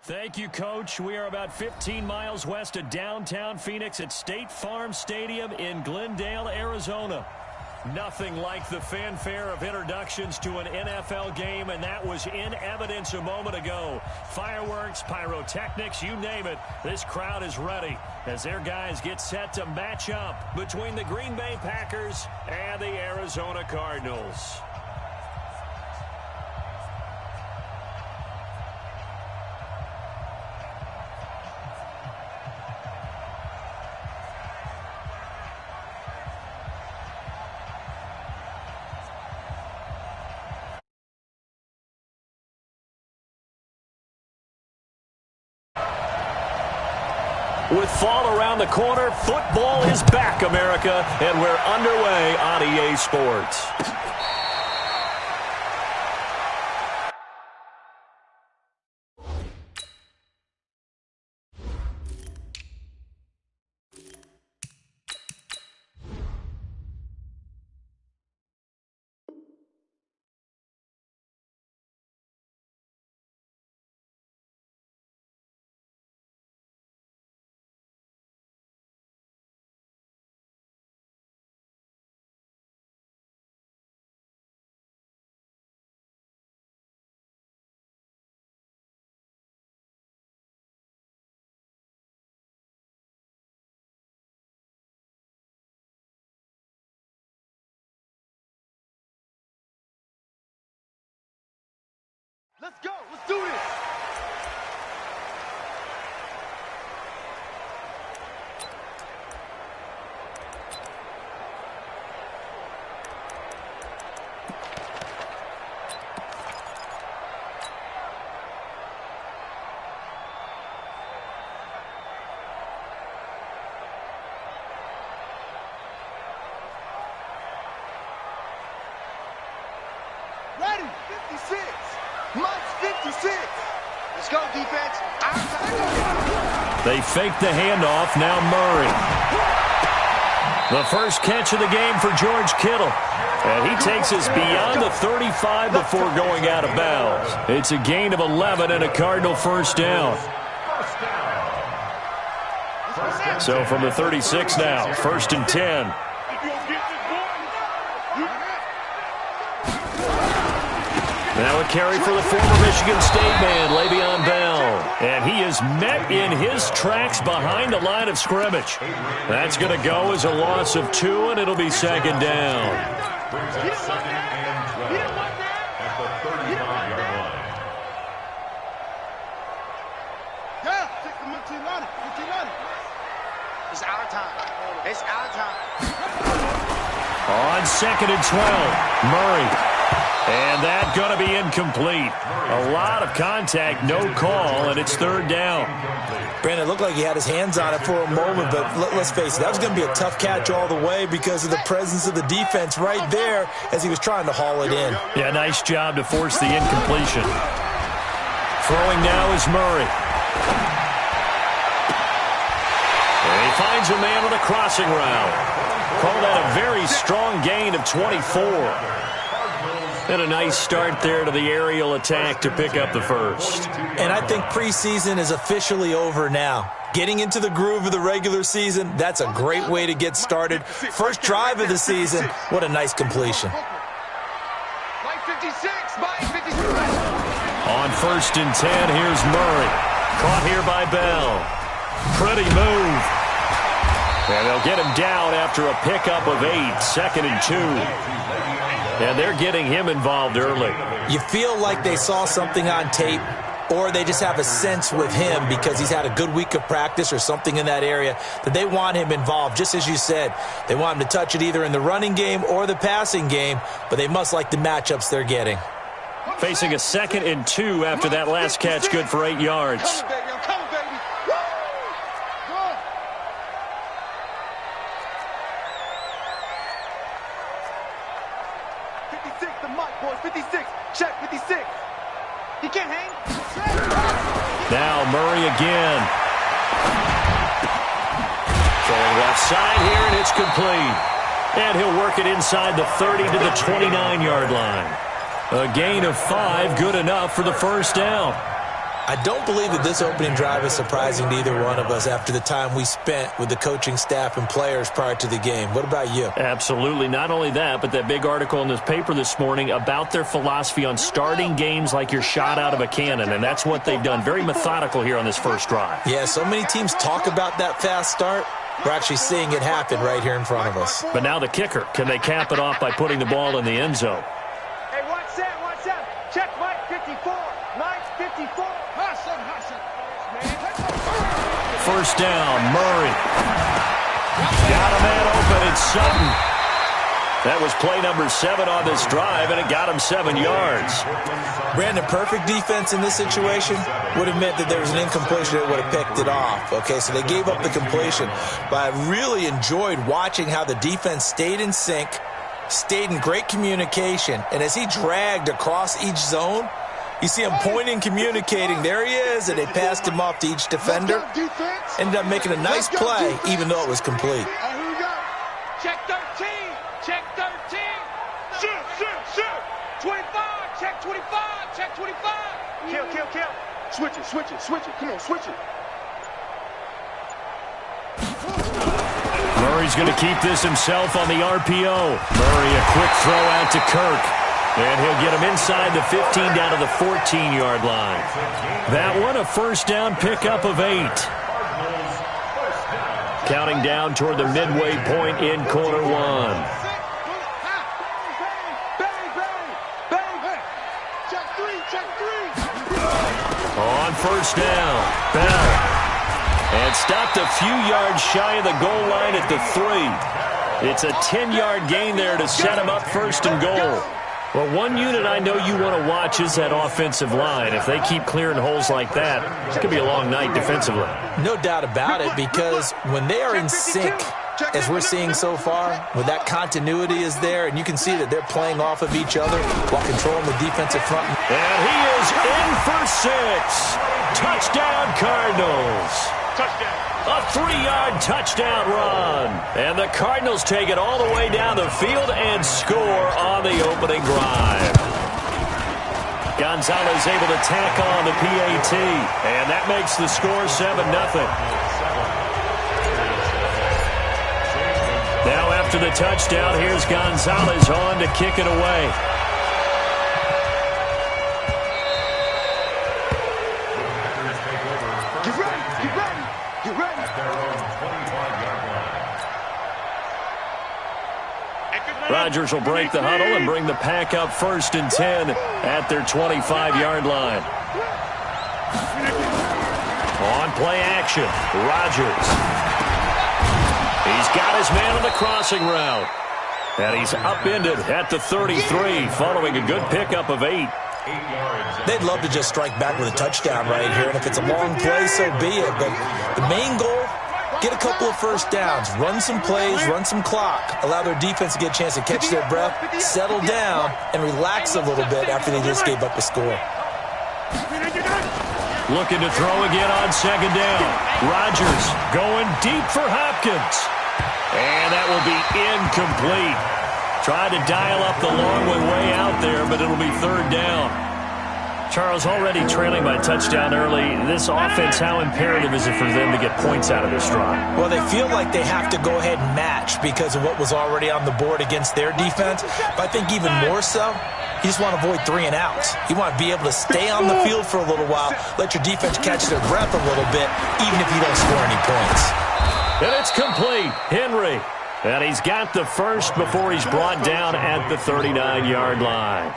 Thank you, Coach. We are about 15 miles west of downtown Phoenix at State Farm Stadium in Glendale, Arizona. Nothing like the fanfare of introductions to an NFL game, and that was in evidence a moment ago. Fireworks, pyrotechnics, you name it. This crowd is ready as their guys get set to match up between the Green Bay Packers and the Arizona Cardinals. With fall around the corner, football is back, America, and we're underway on EA Sports. Let's go. Let's do this. Ready. 56. Mike's 56. Let's go, defense. They fake the handoff. Now Murray. The first catch of the game for George Kittle. And he takes us beyond the 35 before going out of bounds. It's a gain of 11 and a Cardinal first down. So from the 36 now, 1st and 10. Now a carry for the former Michigan State man, Le'Veon Bell. And he is met in his tracks behind the line of scrimmage. That's going to go as a loss of 2, and it'll be 2nd down. It's our time. It's our time. On 2nd and 12, Murray. And that's going to be incomplete. A lot of contact, no call, and it's 3rd down. Brandon, it looked like he had his hands on it for a moment, but let's face it, that was going to be a tough catch all the way because of the presence of the defense right there as he was trying to haul it in. Yeah, nice job to force the incompletion. Throwing now is Murray. And he finds a man on a crossing route. Call that a very strong gain of 24. And a nice start there to the aerial attack to pick up the first. And I think preseason is officially over now. Getting into the groove of the regular season, that's a great way to get started. First drive of the season, what a nice completion. Mike 56, Mike 56. On 1st and 10, here's Murray. Caught here by Bell. Pretty move. And they'll get him down after a pickup of 8, 2nd and 2. And they're getting him involved early. You feel like they saw something on tape, or they just have a sense with him because he's had a good week of practice or something in that area that they want him involved. Just as you said, they want him to touch it either in the running game or the passing game, but they must like the matchups they're getting. Facing a 2nd and 2 after that last catch, good for 8 yards. He can't hang. Now Murray again. Throwing left side here, and it's complete. And he'll work it inside the 30 to the 29-yard line. A gain of 5, good enough for the first down. I don't believe that this opening drive is surprising to either one of us after the time we spent with the coaching staff and players prior to the game. What about you? Absolutely. Not only that, but that big article in this paper this morning about their philosophy on starting games like you're shot out of a cannon, and that's what they've done. Very methodical here on this first drive. Yeah, so many teams talk about that fast start. We're actually seeing it happen right here in front of us. But now the kicker. Can they cap it off by putting the ball in the end zone? Hey, watch that, watch that. Check Mike 54. Mike 54. First down, Murray. Got a man open, it's Sutton. That was play number 7 on this drive, and it got him 7 yards. Brandon, perfect defense in this situation would have meant that there was an incompletion that would have picked it off. Okay, so they gave up the completion. But I really enjoyed watching how the defense stayed in sync, stayed in great communication, and as he dragged across each zone, you see him pointing, communicating. There he is, and they passed him off to each defender. Ended up making a nice play, even though it was complete. Here we go. Check 13. Check 13. Shoot, shoot, shoot. 25. Check 25. Check 25. Kill. Switch it. Come on, switch it. Murray's going to keep this himself on the RPO. Murray, a quick throw out to Kirk. And he'll get him inside the 15 down to the 14-yard line. That one, a first down pickup of 8. Counting down toward the midway point in quarter 1. On first down, Bell. And stopped a few yards shy of the goal line at the 3. It's a 10-yard gain there to set him up first and goal. Well, one unit I know you want to watch is that offensive line. If they keep clearing holes like that, it's going to be a long night defensively. No doubt about it, because when they are in sync, as we're seeing so far, when that continuity is there, and you can see that they're playing off of each other while controlling the defensive front. And he is in for 6. Touchdown, Cardinals. Touchdown. A 3-yard touchdown run. And the Cardinals take it all the way down the field and score on the opening drive. Gonzalez able to tack on the PAT. And that makes the score 7-0. Now after the touchdown, here's Gonzalez on to kick it away. Rodgers will break the huddle and bring the pack up 1st and 10 at their 25-yard line. On play action, Rodgers. He's got his man on the crossing route. And he's upended at the 33 following a good pickup of 8. They'd love to just strike back with a touchdown right here, and if it's a long play, so be it. But the main goal, get a couple of first downs, run some plays, run some clock, allow their defense to get a chance to catch their breath, settle down, and relax a little bit after they just gave up a score. Looking to throw again on 2nd down. Rodgers going deep for Hopkins. And that will be incomplete. Tried to dial up the long one way out there, but it'll be 3rd down. Charles, already trailing by touchdown early. This offense, how imperative is it for them to get points out of this drive? Well, they feel like they have to go ahead and match because of what was already on the board against their defense. But I think even more so, you just want to avoid 3 and outs. You want to be able to stay on the field for a little while, let your defense catch their breath a little bit, even if you don't score any points. And it's complete. Henry. And he's got the first before he's brought down at the 39-yard line.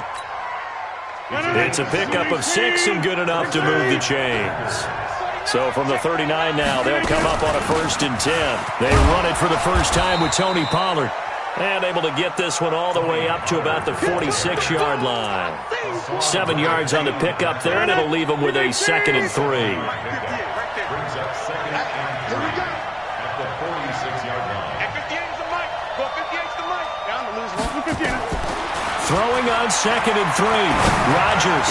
It's a pickup of 6 and good enough to move the chains. So from the 39 now, they'll come up on a 1st and 10. They run it for the first time with Tony Pollard. And able to get this one all the way up to about the 46-yard line. 7 yards on the pickup there, and it'll leave them with a 2nd and 3. Throwing on 2nd and 3. Rodgers.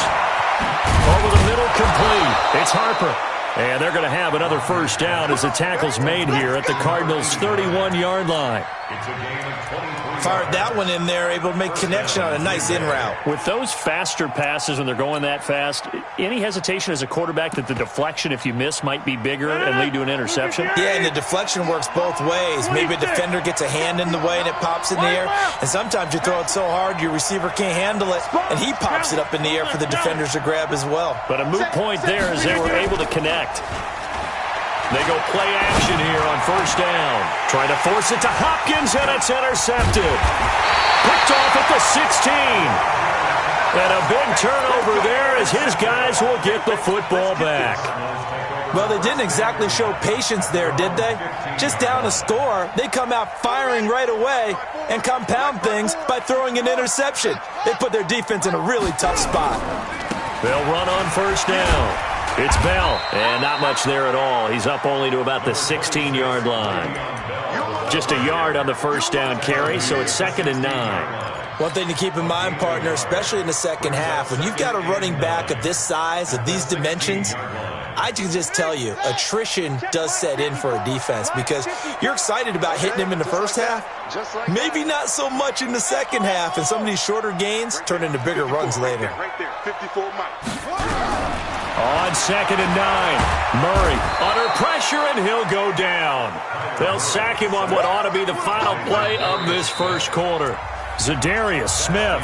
Over the middle, complete. It's Harper. And they're going to have another first down as the tackle's made here at the Cardinals' 31-yard line. Fired that one in there, able to make connection on a nice in route. With those faster passes when they're going that fast, any hesitation as a quarterback that the deflection, if you miss, might be bigger and lead to an interception? Yeah, and the deflection works both ways. Maybe a defender gets a hand in the way and it pops in the air. And sometimes you throw it so hard your receiver can't handle it, and he pops it up in the air for the defenders to grab as well. But a moot point there as they were able to connect. They go play action here on first down. Trying to force it to Hopkins, and it's intercepted. Picked off at the 16. And a big turnover there as his guys will get the football back. Well, they didn't exactly show patience there, did they? Just down a score, they come out firing right away and compound things by throwing an interception. They put their defense in a really tough spot. They'll run on first down. It's Bell, and not much there at all. He's up only to about the 16-yard line. Just a yard on the first down carry, so it's 2nd and 9. One thing to keep in mind, partner, especially in the second half, when you've got a running back of this size, of these dimensions, I can just tell you, attrition does set in for a defense because you're excited about hitting him in the first half, maybe not so much in the second half, and some of these shorter gains turn into bigger runs later. Right there, 54 Mike. On 2nd and 9, Murray under pressure, and he'll go down. They'll sack him on what ought to be the final play of this first quarter. Zadarius Smith,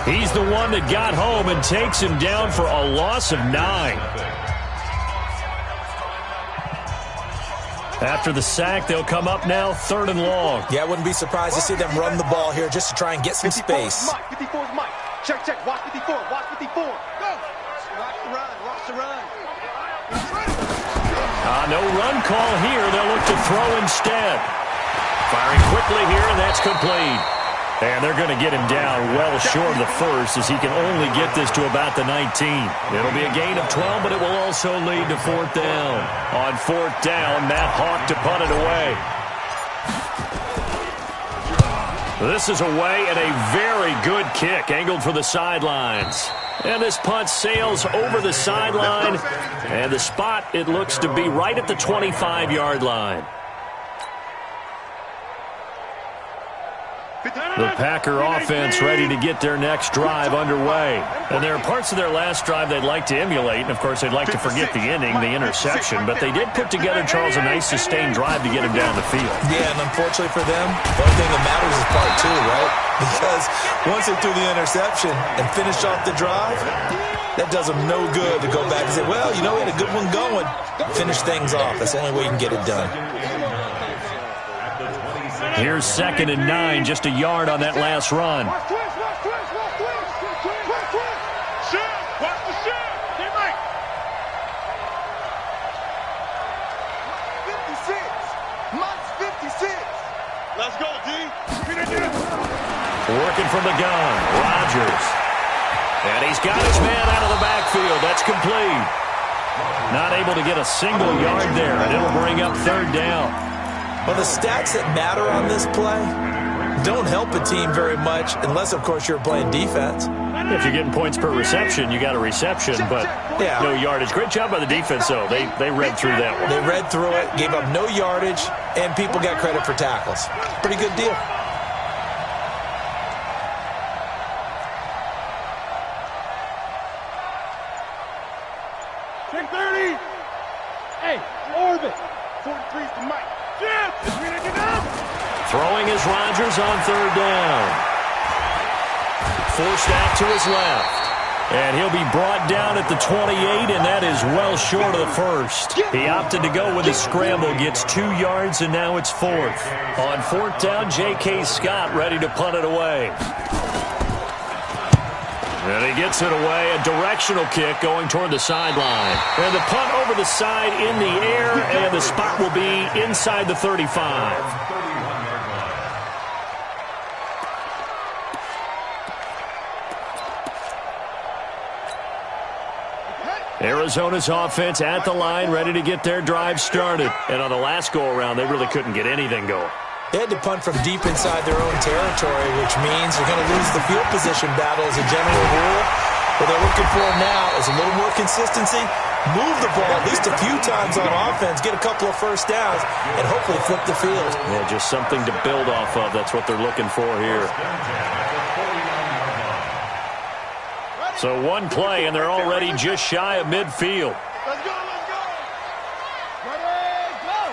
he's the one that got home and takes him down for a loss of 9. After the sack, they'll come up now 3rd and long. Yeah, I wouldn't be surprised to see them run the ball here just to try and get some space. 54 is Mike. Check, check. Watch 54. Watch 54. Go. Watch the run. Watch the run. No run call here. They'll look to throw instead. Firing quickly here, and that's complete. And they're going to get him down well short of the first as he can only get this to about the 19. It'll be a gain of 12, but it will also lead to 4th down. On 4th down, Matt Hawk to punt it away. This is away and a very good kick angled for the sidelines. And this punt sails over the sideline. And the spot, it looks to be right at the 25-yard line. The Packer offense ready to get their next drive underway. And there are parts of their last drive they'd like to emulate. And, of course, they'd like to forget the ending, the interception. But they did put together, Charles, a nice sustained drive to get him down the field. Yeah, and unfortunately for them, the only thing that matters is part 2, right? Because once they threw the interception and finished off the drive, that does them no good to go back and say, well, you know, we had a good one going. Finish things off. That's the only way you can get it done. Here's 2nd and 9, just a yard on that last run. Watch twist. Shoot. Watch the shoot. Get Mike. 56. Mike's 56. Let's go, D. Working from the gun, Rodgers. And he's got his man out of the backfield. That's complete. Not able to get a single yard there, and it'll bring up 3rd down. Well, the stats that matter on this play don't help a team very much unless, of course, you're playing defense. If you're getting points per reception, you got a reception, but no yardage. Great job by the defense, though. They read through that one. They read through it, gave up no yardage, and people got credit for tackles. Pretty good deal. Check 30. Hey, orbit. 43 is the Mike. Throwing is Rodgers on 3rd down. Forced out to his left. And he'll be brought down at the 28, and that is well short of the first. He opted to go with a scramble, gets 2 yards, and now it's 4th. On 4th down, J.K. Scott ready to punt it away. And he gets it away, a directional kick going toward the sideline. And the punt over the side in the air, and the spot will be inside the 35. Arizona's offense at the line, ready to get their drive started. And on the last go-around, they really couldn't get anything going. They had to punt from deep inside their own territory, which means they're going to lose the field position battle as a general rule. What they're looking for now is a little more consistency move the ball at least a few times on offense, get a couple of first downs, and hopefully flip the field. Yeah, just something to build off of. That's what they're looking for here. So one play, and they're already just shy of midfield. Let's go, let's go. Ready, go.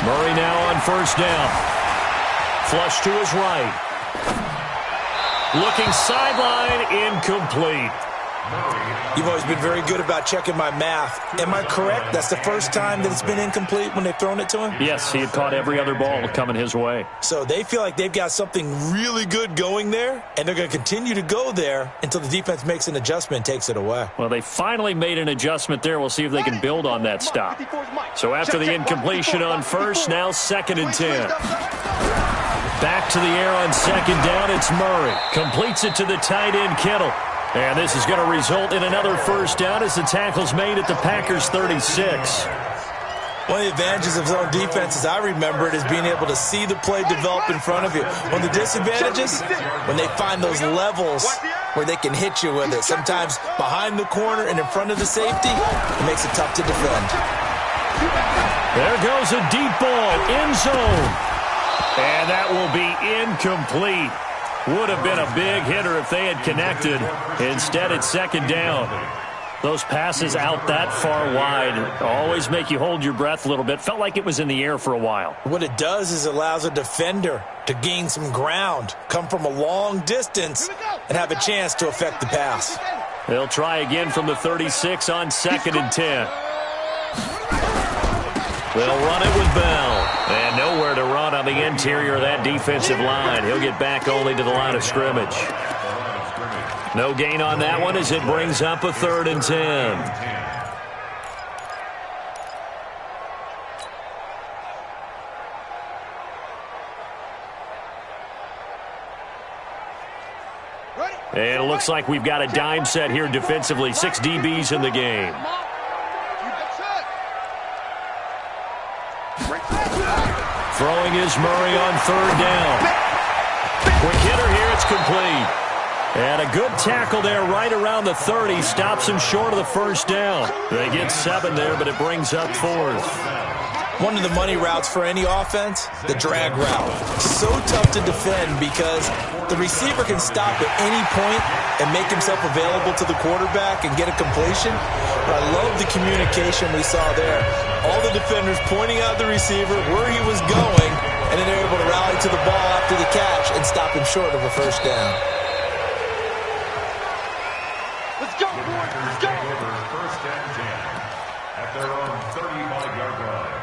Murray now on first down. Flush to his right. Looking sideline, incomplete. You've always been very good about checking my math. Am I correct? That's the first time that it's been incomplete when they've thrown it to him? Yes, he had caught every other ball coming his way. So they feel like they've got something really good going there, and they're going to continue to go there until the defense makes an adjustment and takes it away. Well, they finally made an adjustment there. We'll see if they can build on that stop. So after the incompletion on first, now 2nd and 10. Back to the air on 2nd down, it's Murray. Completes it to the tight end, Kittle. And this is going to result in another first down as the tackle's made at the Packers' 36. One of the advantages of zone defense, as I remember it, is being able to see the play develop in front of you. One of the disadvantages, when they find those levels where they can hit you with it. Sometimes behind the corner and in front of the safety, it makes it tough to defend. There goes a deep ball, end zone. And that will be incomplete. Would have been a big hitter if they had connected. Instead, it's 2nd down. Those passes out that far wide always make you hold your breath a little bit. Felt like it was in the air for a while. What it does is it allows a defender to gain some ground, come from a long distance, and have a chance to affect the pass. They'll try again from the 36 on 2nd and 10. They'll run it with Bell. And nowhere to run on the interior of that defensive line. He'll get back only to the line of scrimmage. No gain on that one as it brings up a 3rd and 10. And it looks like we've got a dime set here defensively. 6 DBs in the game. Throwing is Murray on 3rd down. Quick hitter here, it's complete. And a good tackle there right around the 30. Stops him short of the first down. They get 7 there, but it brings up 4th. One of the money routes for any offense, the drag route. So tough to defend because the receiver can stop at any point and make himself available to the quarterback and get a completion. But I love the communication we saw there. All the defenders pointing out the receiver, where he was going, and then they're able to rally to the ball after the catch and stop him short of a first down. Let's go, boys. Let's go. First and 10 at their own 35-yard line.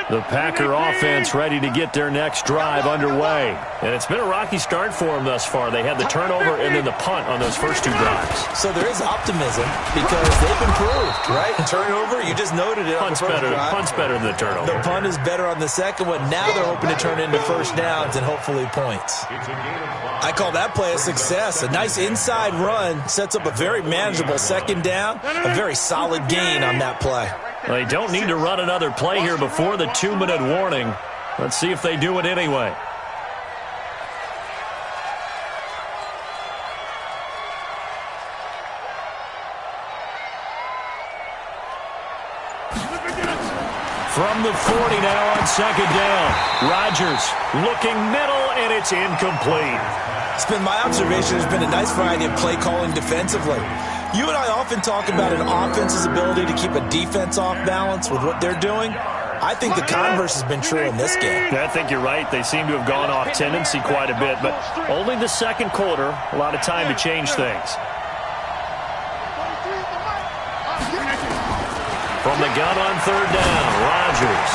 The Packer offense ready to get their next drive underway. And it's been a rocky start for them thus far. They had the turnover and then the punt on those first 2 drives. So there is optimism because they've improved, right? Turnover, you just noted it. Punt's better than the turnover. The punt is better on the second one. Now they're hoping to turn into first downs and hopefully points. I call that play a success. A nice inside run sets up a very manageable 2nd down. A very solid gain on that play. They don't need to run another play here before the 2-minute warning. Let's see if they do it anyway. From the 40 now on 2nd down. Rodgers looking middle, and it's incomplete. It's been my observation. There's been a nice variety of play calling defensively. You and I often talk about an offense's ability to keep a defense off balance with what they're doing. I think the converse has been true in this game. I think you're right. They seem to have gone off tendency quite a bit, but only the second quarter, a lot of time to change things. From the gun on 3rd down, Rodgers.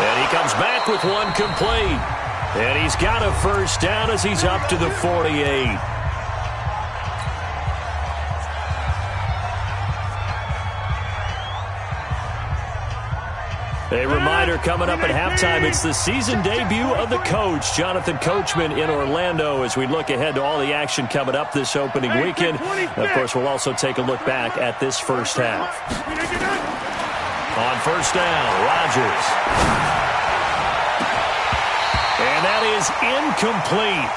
And he comes back with one complete. And he's got a first down as he's up to the 48. A reminder coming up at halftime, it's the season debut of the coach, Jonathan Coachman in Orlando, as we look ahead to all the action coming up this opening weekend. Of course, we'll also take a look back at this first half. On first down, Rodgers. And that is incomplete.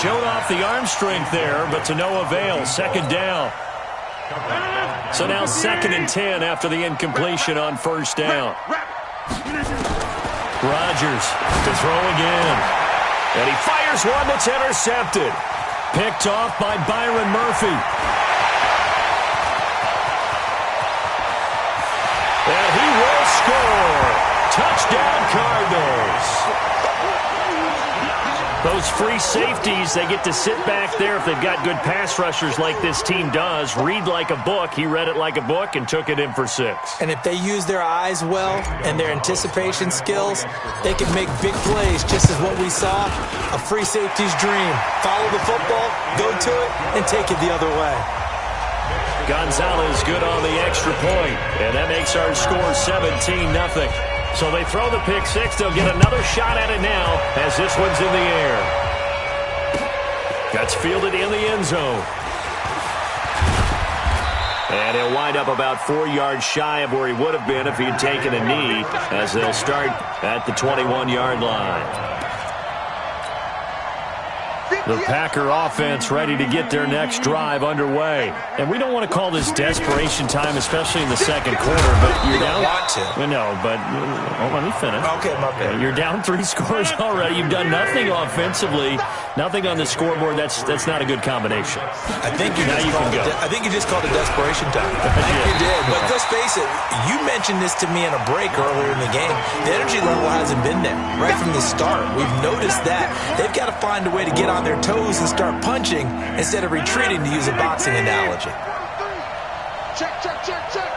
Showed off the arm strength there, but to no avail. Second down. So now 2nd and 10 after the incompletion on first down. Rodgers to throw again. And he fires one that's intercepted. Picked off by Byron Murphy. And he will score. Touchdown, Cardinals. Those free safeties, they get to sit back there if they've got good pass rushers like this team does. Read like a book. He read it like a book and took it in for 6. And if they use their eyes well and their anticipation skills, they can make big plays, just as what we saw. A free safety's dream. Follow the football, go to it, and take it the other way. Gonzalez good on the extra point, and that makes our score 17-0. So they throw the pick 6. They'll get another shot at it now as this one's in the air. That's fielded in the end zone. And he'll wind up about 4 yards shy of where he would have been if he had taken a knee, as they'll start at the 21-yard line. The Packer offense ready to get their next drive underway. And we don't want to call this desperation time, especially in the second quarter, but you're down. Want to. No, but let me finish. Okay, my bad. You're down 3 scores already. You've done nothing offensively, nothing on the scoreboard. That's not a good combination. I think you just called it desperation time. I think you did. But let's face it, you mentioned this to me in a break earlier in the game. The energy level hasn't been there right from the start. We've noticed that. They've got to find a way to get on their toes and start punching instead of retreating, to use a boxing analogy. Check, check, check, check.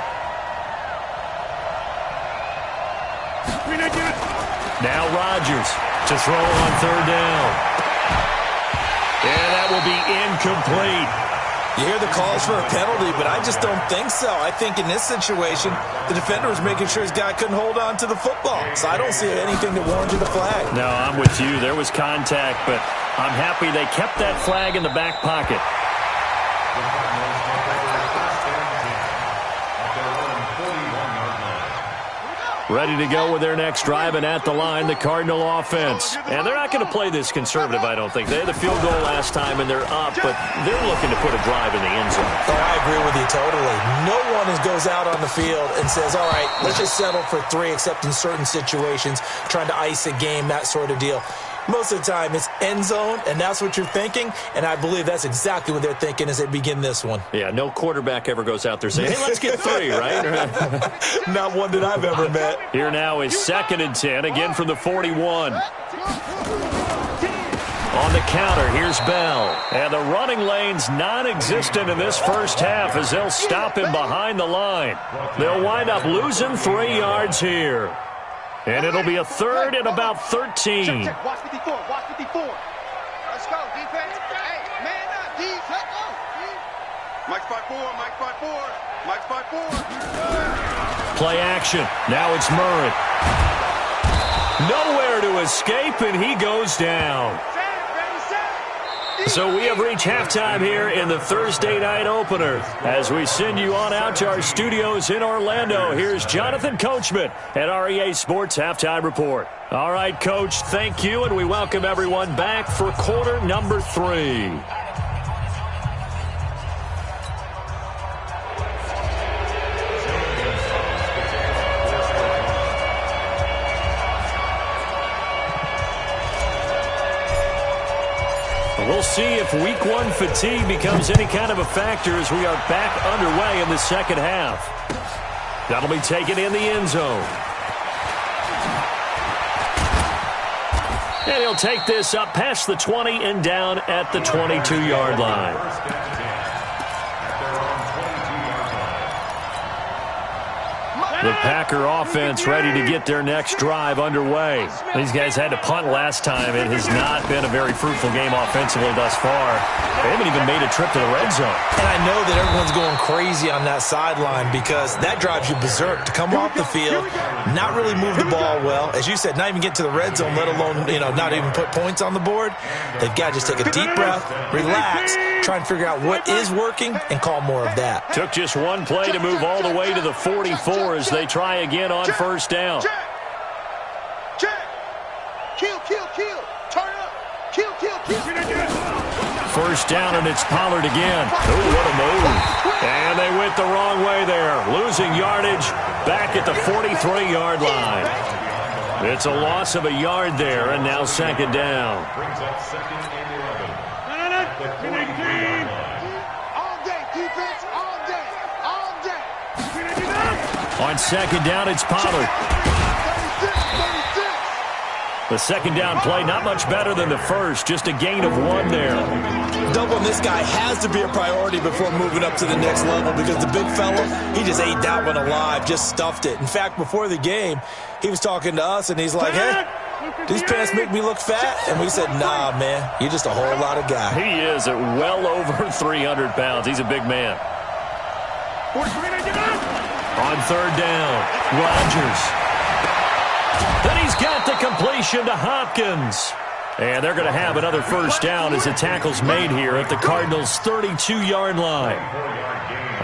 Now Rodgers to throw on 3rd down. And that will be incomplete. You hear the calls for a penalty, but I just don't think so. I think in this situation, the defender was making sure his guy couldn't hold on to the football. So I don't see anything that warranted a flag. No, I'm with you. There was contact, but I'm happy they kept that flag in the back pocket. Ready to go with their next drive, and at the line, the Cardinal offense. And they're not going to play this conservative, I don't think. They had the field goal last time, and they're up, but they're looking to put a drive in the end zone. Oh, I agree with you totally. No one goes out on the field and says, all right, let's just settle for 3, except in certain situations, trying to ice a game, that sort of deal. Most of the time, it's end zone, and that's what you're thinking, and I believe that's exactly what they're thinking as they begin this one. Yeah, no quarterback ever goes out there saying, hey, let's get 3, right? Not one that I've ever met. Here now is 2nd and 10, again from the 41. On the counter, here's Bell. And the running lane's non-existent in this first half as they'll stop him behind the line. They'll wind up losing 3 yards here. And it'll be a 3rd and about 13. Check, check. Watch 54. Watch 54. Let's go, defense. Hey, man up, D. Let's go. Mike's 5-4. Mike's 5-4. Mike's 5-4. Play action. Now it's Murray. Nowhere to escape, and he goes down. So we have reached halftime here in the Thursday night opener. As we send you on out to our studios in Orlando, here's Jonathan Coachman at REA Sports Halftime Report. All right, Coach, thank you, and we welcome everyone back for quarter number 3. We'll see if week 1 fatigue becomes any kind of a factor as we are back underway in the second half. That'll be taken in the end zone. And he'll take this up past the 20 and down at the 22-yard line. The Packer offense ready to get their next drive underway. These guys had to punt last time. It has not been a very fruitful game offensively thus far. They haven't even made a trip to the red zone. And I know that everyone's going crazy on that sideline because that drives you berserk to come off the field, not really move the ball well. As you said, not even get to the red zone, let alone, not even put points on the board. They've got to just take a deep breath, relax, try and figure out what is working, and call more of that. Took just one play to move all the way to the 44 as they try again on first down. Check. Check. Kill, kill, kill. Turn up. Kill, kill, First down, and it's Pollard again. Oh, what a move. And they went the wrong way there. Losing yardage back at the 43-yard line. It's a loss of a yard there, and now second down. Brings up second and 11. The 43-yard line. All day, defense, all day, all day. On second down, it's Pollard. 36, 36. The second down play, not much better than the first, just a gain of 1 there. Doubling this guy has to be a priority before moving up to the next level because the big fella, he just ate that one alive, just stuffed it. In fact, before the game, he was talking to us, and he's like, hey, these pants make me look fat. And we said, nah, man, you're just a whole lot of guy. He is at well over 300 pounds. He's a big man. On third down, Rodgers. Then he's got the completion to Hopkins. And they're going to have another first down as the tackle's made here at the Cardinals' 32-yard line.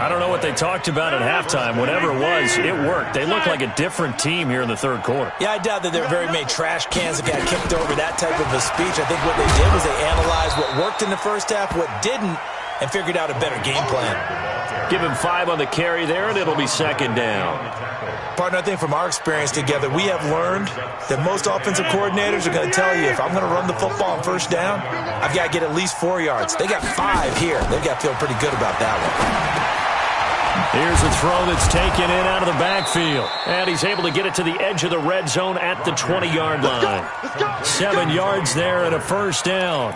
I don't know what they talked about at halftime. Whatever it was, it worked. They look like a different team here in the third quarter. Yeah, I doubt that there were very many trash cans that got kicked over that type of a speech. I think what they did was they analyzed what worked in the first half, what didn't, and figured out a better game plan. Give him 5 on the carry there, and it'll be second down. Partner, I think from our experience together, we have learned that most offensive coordinators are going to tell you, if I'm going to run the football on first down, I've got to get at least 4 yards. They got 5 here. They've got to feel pretty good about that one. Here's a throw that's taken in out of the backfield. And he's able to get it to the edge of the red zone at the 20-yard line. 7 yards there and a first down.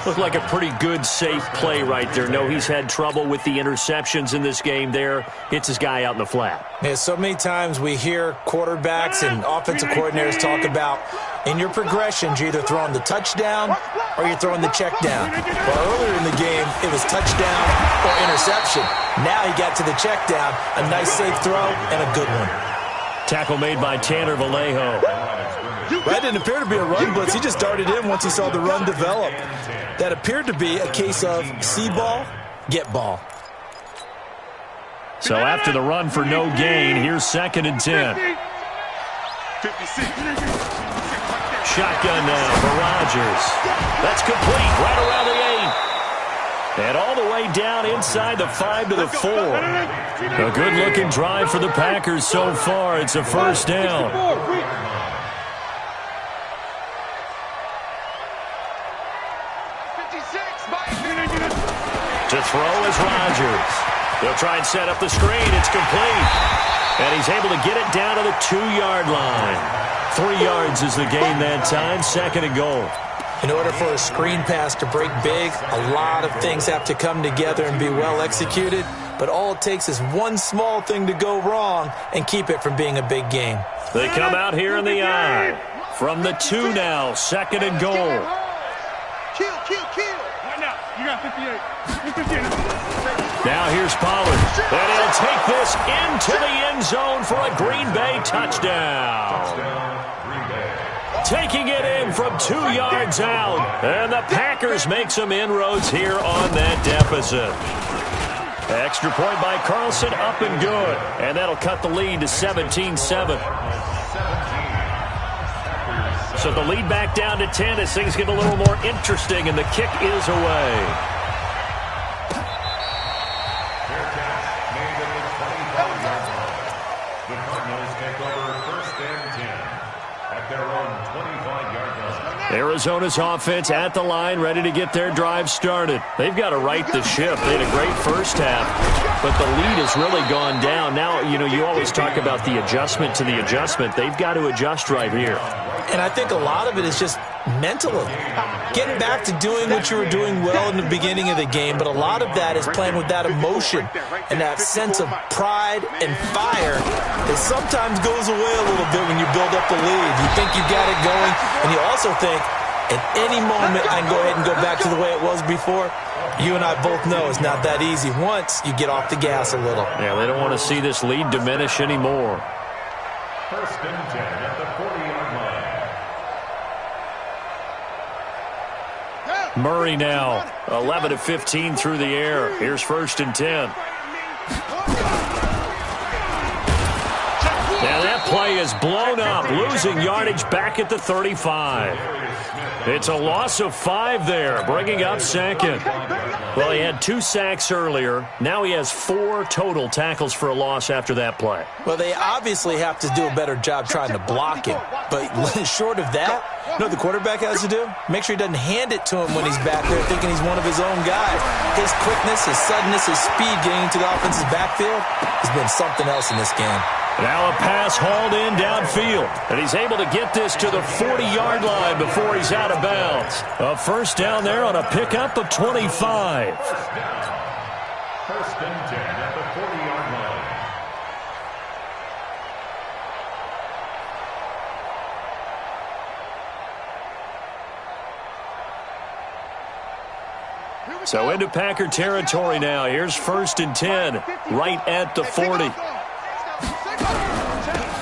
Looked like a pretty good, safe play right there. No, he's had trouble with the interceptions in this game there. Hits his guy out in the flat. Yeah, so many times we hear quarterbacks and offensive coordinators talk about, in your progressions, you're either throwing the touchdown or you're throwing the check down. Well, earlier in the game, it was touchdown or interception. Now he got to the check down, a nice safe throw, and a good one. Tackle made by Tanner Vallejo. That didn't appear to be a run blitz. He just darted in once he saw the run develop. That appeared to be a case of see ball, get ball. So after the run for no gain, here's second and 10. 56. Shotgun now for Rodgers. That's complete right around the 8. And all the way down inside the 5 to the 4. A good-looking drive for the Packers so far. It's a first down. To throw is Rodgers. They'll try and set up the screen. It's complete. And he's able to get it down to the 2-yard line. 3 yards is the gain that time. Second and goal. In order for a screen pass to break big, a lot of things have to come together and be well executed. But all it takes is one small thing to go wrong and keep it from being a big game. They come out here in the eye. From the 2 now. Second and goal. Kill. Right now. You got 58. Now here's Pollard. And he'll take this into the end zone for a Green Bay touchdown. Taking it in from 2 yards out. And the Packers make some inroads here on that deficit. Extra point by Carlson, up and good. And that'll cut the lead to 17-7. So the lead back down to 10 as things get a little more interesting, and the kick is away. The Cardinals take over first and 10 at their own 25-yard line. Arizona's offense at the line, ready to get their drive started. They've got to right the ship. They had a great first half, but the lead has really gone down. Now, you always talk about the adjustment to the adjustment. They've got to adjust right here. And I think a lot of it is just mentally. Getting back to doing what you were doing well in the beginning of the game, but a lot of that is playing with that emotion and that sense of pride and fire that sometimes goes away a little bit when you build up the lead. You think you've got it going, and you also think, at any moment I can go ahead and go back to the way it was before. You and I both know it's not that easy once you get off the gas a little. Yeah, they don't want to see this lead diminish anymore. First and 10 at the 40-yard line. Murray now, 11 of 15 through the air. Here's first and 10. Now that play is blown up, losing losing yardage back at the 35. It's a loss of 5 there, bringing up second. Well, he had 2 sacks earlier. Now he has 4 total tackles for a loss after that play. Well, they obviously have to do a better job trying to block him. But short of that, you know what the quarterback has to do? Make sure he doesn't hand it to him when he's back there thinking he's one of his own guys. His quickness, his suddenness, his speed getting into the offense's backfield has been something else in this game. Now a pass hauled in downfield, and he's able to get this to the 40-yard line before he's out of bounds. A first down there on a pickup of 25. First and 10 at the 40-yard line. So into Packer territory now. Here's first and 10, right at the 40.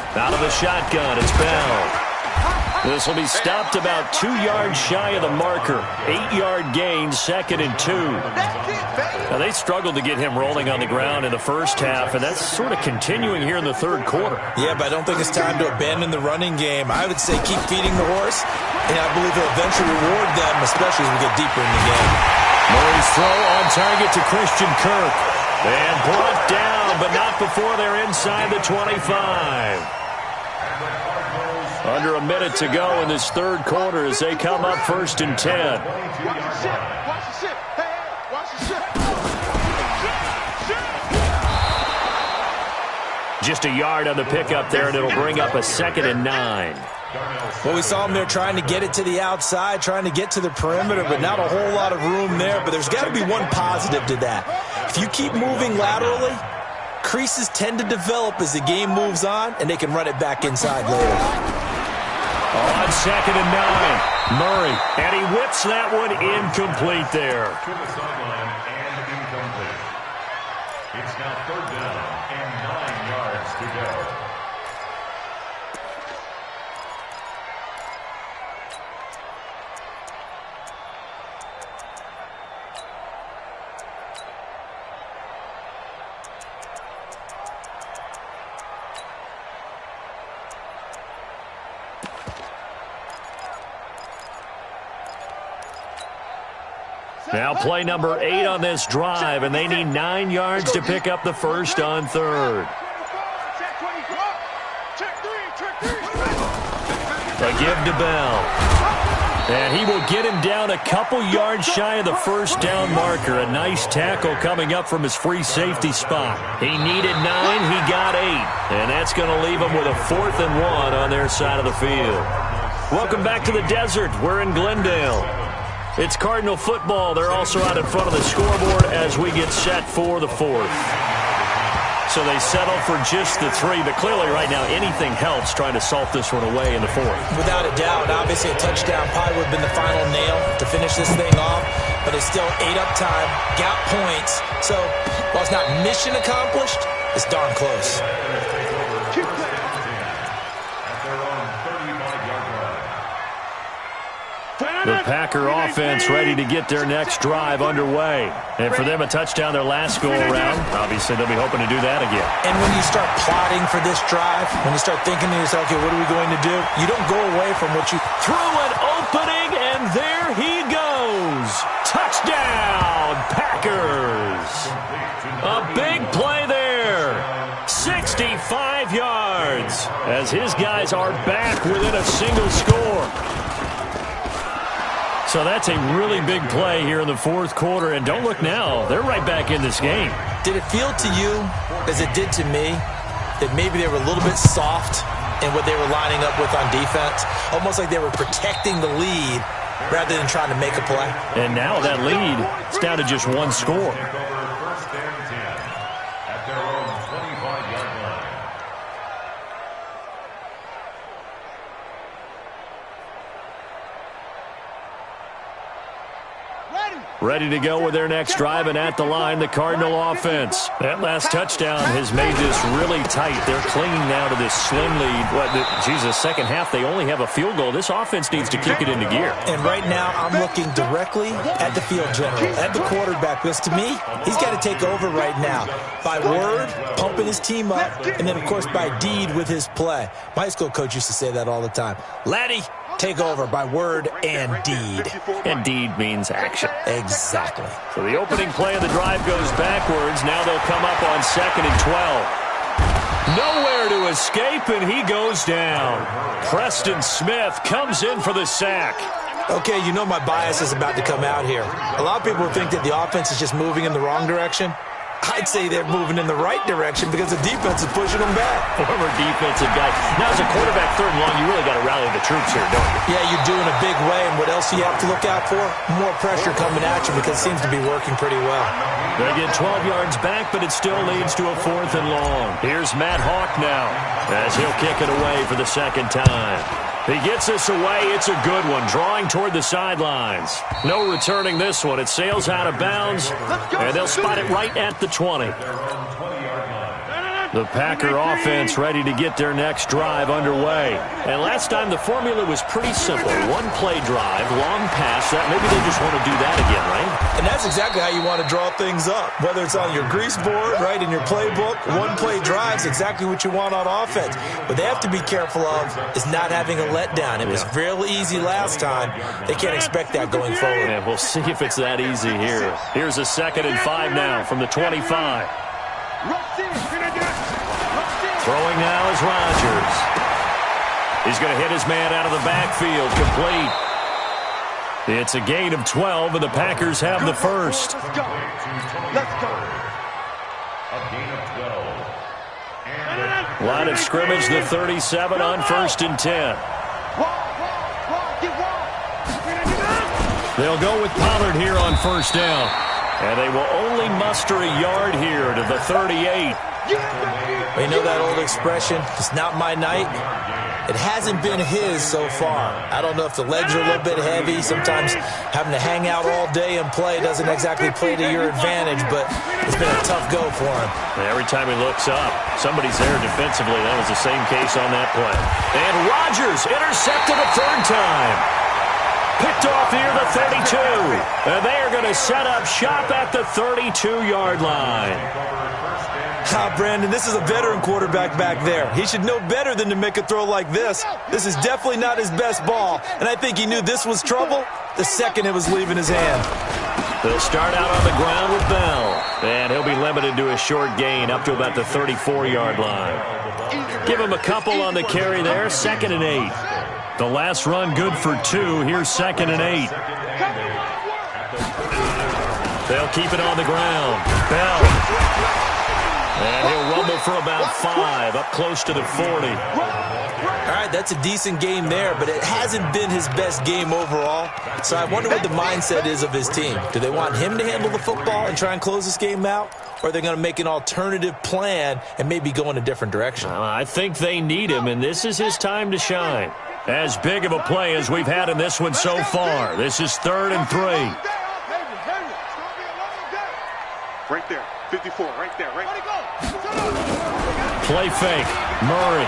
Out of the shotgun, it's Bell. This will be stopped about 2 yards shy of the marker. 8-yard gain, second and 2. Now, they struggled to get him rolling on the ground in the first half, and that's sort of continuing here in the third quarter. Yeah, but I don't think it's time to abandon the running game. I would say keep feeding the horse, and I believe he'll eventually reward them, especially as we get deeper in the game. Murray's throw on target to Christian Kirk. And brought down, but not before they're inside the 25. Under a minute to go in this third quarter as they come up first and 10. Just a yard on the pickup there, and it'll bring up a second and 9. Well, we saw him there trying to get it to the outside, trying to get to the perimeter, but not a whole lot of room there. But there's got to be one positive to that. If you keep moving laterally, creases tend to develop as the game moves on, and they can run it back inside later. On second and 9, Murray, and he whips that one incomplete there. To the sideline and incomplete. It's now third down and 9 yards to go. Now play number 8 on this drive, and they need 9 yards to pick up the first on third. A give to Bell. And he will get him down a couple yards shy of the first down marker. A nice tackle coming up from his free safety spot. He needed 9, he got 8. And that's going to leave him with a 4th and 1 on their side of the field. Welcome back to the desert. We're in Glendale. It's Cardinal football. They're also out in front of the scoreboard as we get set for the 4th. So they settle for just the 3, but clearly right now anything helps trying to salt this one away in the 4th. Without a doubt, obviously a touchdown probably would have been the final nail to finish this thing off, but it's still 8 up time, got points. So while it's not mission accomplished, it's darn close. The Packer offense ready to get their next drive underway. And for them, a touchdown their last go-around. Obviously, they'll be hoping to do that again. And when you start plotting for this drive, when you start thinking to yourself, okay, what are we going to do? You don't go away from what you... Through an opening, and there he goes. Touchdown, Packers. A big play there. 65 yards as his guys are back within a single score. So that's a really big play here in the fourth quarter. And don't look now. They're right back in this game. Did it feel to you, as it did to me, that maybe they were a little bit soft in what they were lining up with on defense? Almost like they were protecting the lead rather than trying to make a play. And now that lead is down to just one score. First and 10 at their own 25-yard line. Ready to go with their next drive, and at the line, the Cardinal offense. That last touchdown has made this really tight. They're clinging now to this slim lead. Second half, they only have a field goal. This offense needs to kick it into gear. And right now, I'm looking directly at the field general, at the quarterback, because to me, he's got to take over right now. By word, pumping his team up, and then, of course, by deed with his play. My high school coach used to say that all the time. Laddie, take over by word and deed. And deed means action. Exactly. So the opening play of the drive goes backwards. Now they'll come up on 2nd and 12. Nowhere to escape, and he goes down. Preston Smith comes in for the sack. Okay, you know my bias is about to come out here. A lot of people think that the offense is just moving in the wrong direction. I'd say they're moving in the right direction because the defense is pushing them back. Former defensive guy. Now, as a quarterback 3rd and long, you really got to rally the troops here, don't you? Yeah, you do in a big way. And what else do you have to look out for? More pressure coming at you because it seems to be working pretty well. They get 12 yards back, but it still leads to a 4th and long. Here's Matt Hawk now as he'll kick it away for the 2nd time. He gets this away. It's a good one, drawing toward the sidelines. No returning this one. It sails out of bounds, and they'll spot it right at the 20. The Packer offense ready to get their next drive underway. And last time the formula was pretty simple. One-play drive, long pass. Maybe they just want to do that again, right? And that's exactly how you want to draw things up. Whether it's on your grease board, right, in your playbook, one-play drive is exactly what you want on offense. What they have to be careful of is not having a letdown. It was real easy last time. They can't expect that going forward. Yeah, we'll see if it's that easy here. Here's a 2nd and 5 now from the 25. Throwing now is Rodgers. He's going to hit his man out of the backfield, complete. It's a gain of 12, and the Packers have the first. Let's go. Let's go. A gain of 12. Line of scrimmage, the 37 on 1st and 10. They'll go with Pollard here on 1st down. And they will only muster a yard here to the 38. You know that old expression, it's not my night? It hasn't been his so far. I don't know if the legs are a little bit heavy. Sometimes having to hang out all day and play doesn't exactly play to your advantage, but it's been a tough go for him. Every time he looks up, somebody's there defensively. That was the same case on that play. And Rodgers intercepted a 3rd time. Picked off near the 32. And they are going to set up shop at the 32-yard line. Brandon, this is a veteran quarterback back there. He should know better than to make a throw like this. This is definitely not his best ball, and I think he knew this was trouble the second it was leaving his hand. They'll start out on the ground with Bell, and he'll be limited to a short gain up to about the 34-yard line. Give him a couple on the carry there, 2nd and 8. The last run good for 2. Here's 2nd and 8. They'll keep it on the ground. Bell. And he'll rumble for about 5, up close to the 40. All right, that's a decent game there, but it hasn't been his best game overall. So I wonder what the mindset is of his team. Do they want him to handle the football and try and close this game out? Or are they going to make an alternative plan and maybe go in a different direction? I think they need him, and this is his time to shine. As big of a play as we've had in this one so far. This is 3rd and 3. Right there. 54, right there, right. Play fake. Murray.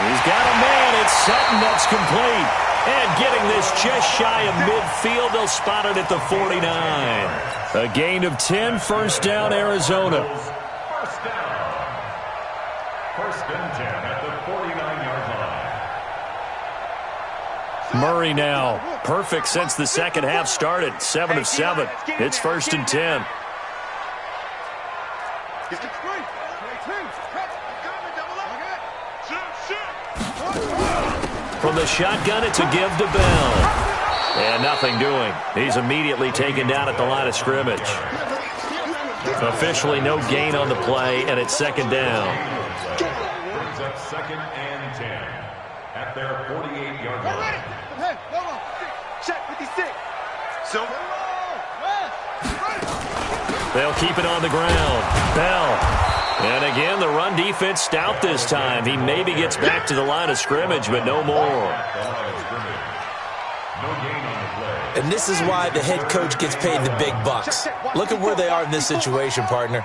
He's got a man. It's Sutton that's complete. And getting this just shy of midfield, they'll spot it at the 49. A gain of 10, 1st down, Arizona. First down. 1st and 10 at the 49-yard line. Murray now. Perfect since the second half started. 7 of 7. It's 1st and 10. From the shotgun, it's a give to Bell. And nothing doing. He's immediately taken down at the line of scrimmage. Officially no gain on the play, and it's 2nd down. Brings up 2nd and 10 at their 48-yard line. Check 56. So. They'll keep it on the ground. Bell. And again, the run defense stout this time. He maybe gets back to the line of scrimmage, but no more. No gain on And this is why the head coach gets paid the big bucks. Look at where they are in this situation, partner.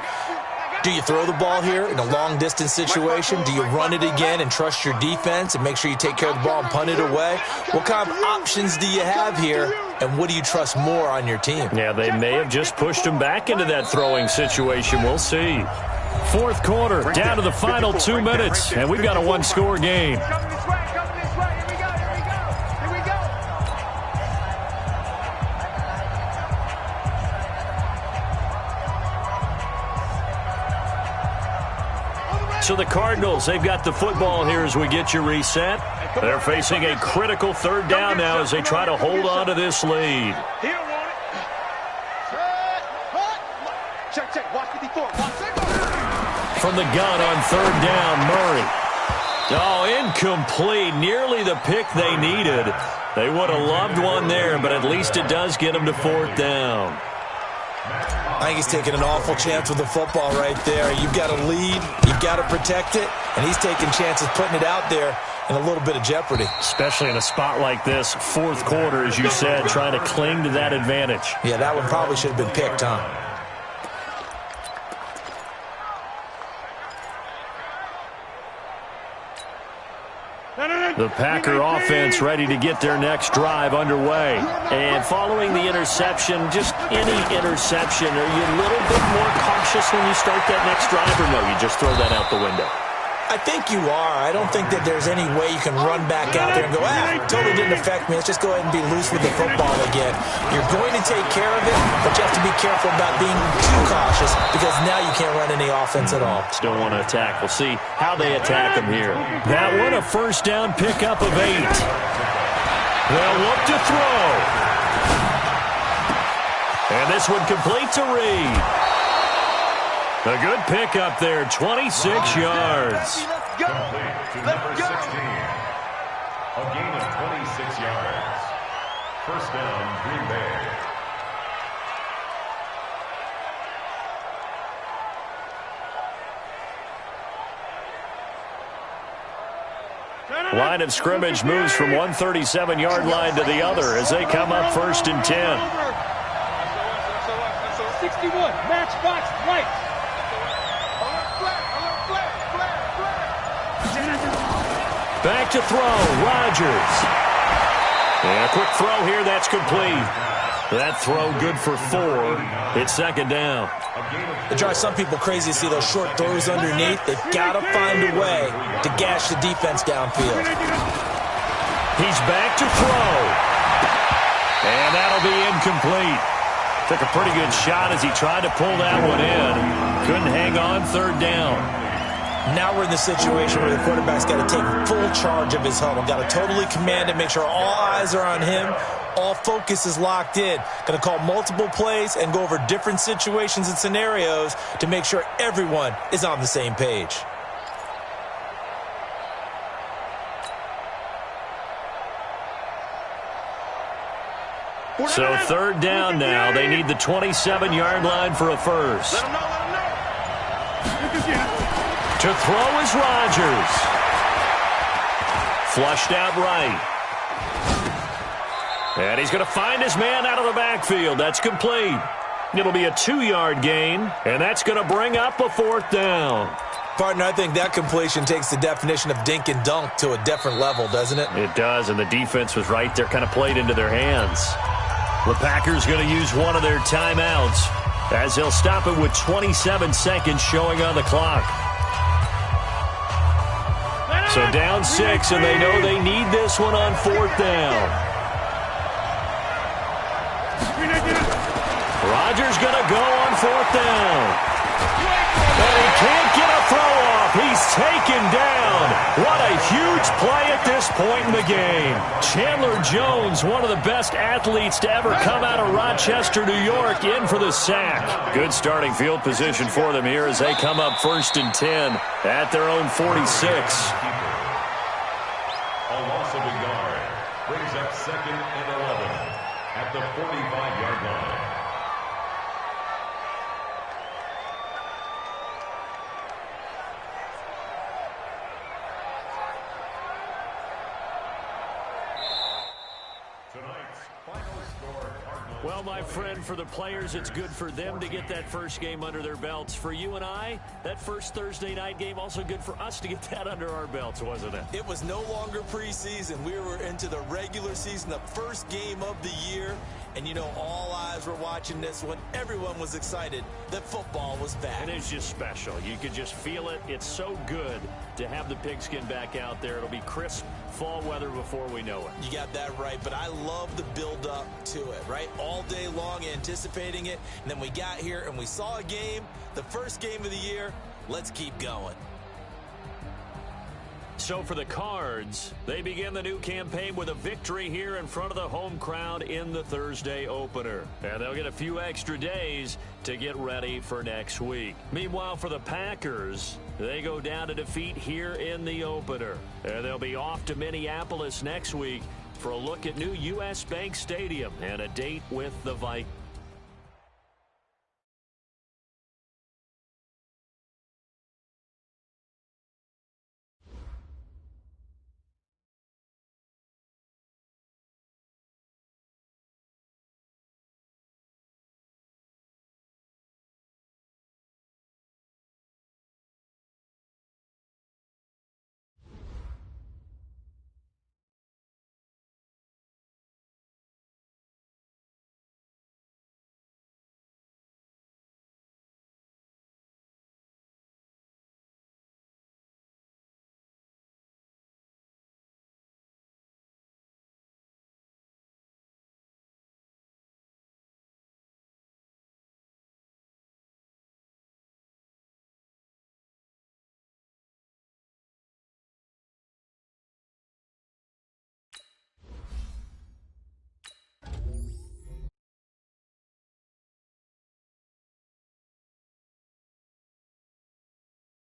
Do you throw the ball here in a long-distance situation? Do you run it again and trust your defense and make sure you take care of the ball and punt it away? What kind of options do you have here, and what do you trust more on your team? Yeah, they may have just pushed him back into that throwing situation. We'll see. Fourth quarter, down to the final 2 minutes, and we've got a one-score game. So the Cardinals, they've got the football here as we get you reset. They're facing a critical third down now as they try to hold on to this lead. From the gun on third down, Murray. Oh, incomplete. Nearly the pick they needed. They would have loved one there, but at least it does get them to fourth down. I think he's taking an awful chance with the football right there. You've got to lead, you've got to protect it, and he's taking chances putting it out there in a little bit of jeopardy. Especially in a spot like this, fourth quarter, as you said, trying to cling to that advantage. Yeah, that one probably should have been picked, huh? The Packer offense ready to get their next drive underway. And following the interception, just any interception, are you a little bit more cautious when you start that next drive, or no, you just throw that out the window? I think you are. I don't think that there's any way you can run back out there and go, totally didn't affect me. Let's just go ahead and be loose with the football again. You're going to take care of it, but you have to be careful about being too cautious because now you can't run any offense at all. Still want to attack. We'll see how they attack them here. That one, a first down pickup of 8. They'll look to throw. And this one complete to Reed. A good pickup there, 26 yards. Complete to number 16. A gain of 26 yards. First down, Green Bay. Line of scrimmage moves from one 37-yard line to the other as they come up first and 10. 61, matchbox, right. Back to throw, Rodgers. And a quick throw here, that's complete. That throw good for 4. It's second down. It drives some people crazy to see those short throws underneath. They've got to find a way to gash the defense downfield. He's back to throw. And that'll be incomplete. Took a pretty good shot as he tried to pull that one in. Couldn't hang on third down. Now we're in the situation where the quarterback's got to take full charge of his huddle. Got to totally command it, make sure all eyes are on him. All focus is locked in. Going to call multiple plays and go over different situations and scenarios to make sure everyone is on the same page. So third down now. They need the 27-yard line for a first. To throw is Rodgers. Flushed out right. And he's going to find his man out of the backfield. That's complete. It'll be a 2-yard gain, and that's going to bring up a fourth down. Partner, I think that completion takes the definition of dink and dunk to a different level, doesn't it? It does, and the defense was right there, kind of played into their hands. The Packers going to use one of their timeouts as they'll stop it with 27 seconds showing on the clock. So down 6, and they know they need this one on fourth down. Rodgers going to go on fourth down. And he can't get a throw off. He's taken down. What a huge play at this point in the game. Chandler Jones, one of the best athletes to ever come out of Rochester, New York, in for the sack. Good starting field position for them here as they come up first and 10 at their own 46. A loss of a yard brings up second and 11 at the 45-yard line. To tonight's final score, Cardinals. Well, my friend, for the players, it's good for them to get that first game under their belts. For you and I, that first Thursday night game, also good for us to get that under our belts, wasn't it? It was no longer preseason. We were into the regular season, the first game of the year. And, you know, all eyes were watching this when everyone was excited that football was back. And it's just special. You could just feel it. It's so good to have the pigskin back out there. It'll be crisp fall weather before we know it. You got that right, but I love the build-up to it, right? All day long anticipating it, and then we got here and we saw a game, the first game of the year. Let's keep going. So for the Cards, they begin the new campaign with a victory here in front of the home crowd in the Thursday opener. And they'll get a few extra days to get ready for next week. Meanwhile, for the Packers, they go down to defeat here in the opener. And they'll be off to Minneapolis next week for a look at new U.S. Bank Stadium and a date with the Vikings.